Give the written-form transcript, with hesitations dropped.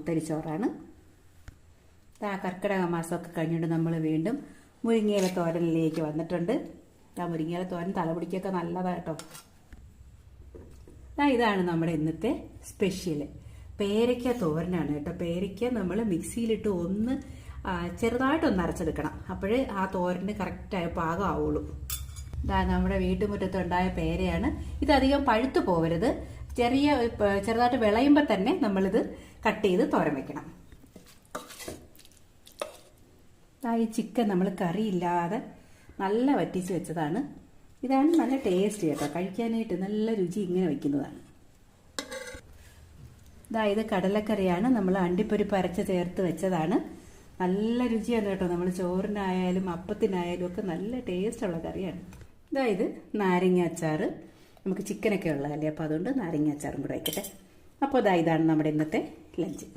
കുത്തരിച്ചോറാണ്. കർക്കിടക മാസമൊക്കെ കഴിഞ്ഞിട്ട് നമ്മൾ വീണ്ടും മുരിങ്ങയില തോരനിലേക്ക് വന്നിട്ടുണ്ട്. മുരിങ്ങയില തോരൻ തലമുടിക്കൊക്കെ നല്ലതാട്ടോ. ഇതാണ് നമ്മുടെ ഇന്നത്തെ സ്പെഷ്യൽ പേരയ്ക്ക തോരനാണ് കേട്ടോ. പേരയ്ക്ക നമ്മൾ മിക്സിയിലിട്ട് ഒന്ന് ചെറുതായിട്ടൊന്ന് അരച്ചെടുക്കണം, അപ്പോഴേ ആ തോരന് കറക്റ്റായ പാകമാവുള്ളൂ. നമ്മുടെ വീട്ടുമുറ്റത്തുണ്ടായ പേരയാണ്. ഇതധികം പഴുത്തു പോവരുത്, ചെറുതായിട്ട് വിളയുമ്പോൾ തന്നെ നമ്മളിത് കട്ട് ചെയ്ത് തോരൻ വെക്കണം. ഈ ചിക്കൻ നമ്മൾ കറിയില്ലാതെ നല്ല വറ്റിച്ച് വെച്ചതാണ്. ഇതാണ് നല്ല ടേസ്റ്റ് കേട്ടോ, കഴിക്കാനായിട്ട് നല്ല രുചി ഇങ്ങനെ വെക്കുന്നതാണ്. ഇത് കടലക്കറിയാണ്, നമ്മൾ അണ്ടിപ്പരിപ്പ് അരച്ച് ചേർത്ത് വെച്ചതാണ്. നല്ല രുചിയാണ് കേട്ടോ, നമ്മൾ ചോറിനായാലും അപ്പത്തിനായാലും ഒക്കെ നല്ല ടേസ്റ്റുള്ള കറിയാണ്. ഇത് നാരങ്ങ അച്ചാർ, നമുക്ക് ചിക്കനൊക്കെ ഉള്ളതല്ലേ, അപ്പോൾ അതുകൊണ്ട് നാരങ്ങ അച്ചാറും കൂടെ വയ്ക്കട്ടെ. അപ്പോൾ ഇതാണ് നമ്മുടെ ഇന്നത്തെ ലഞ്ച്.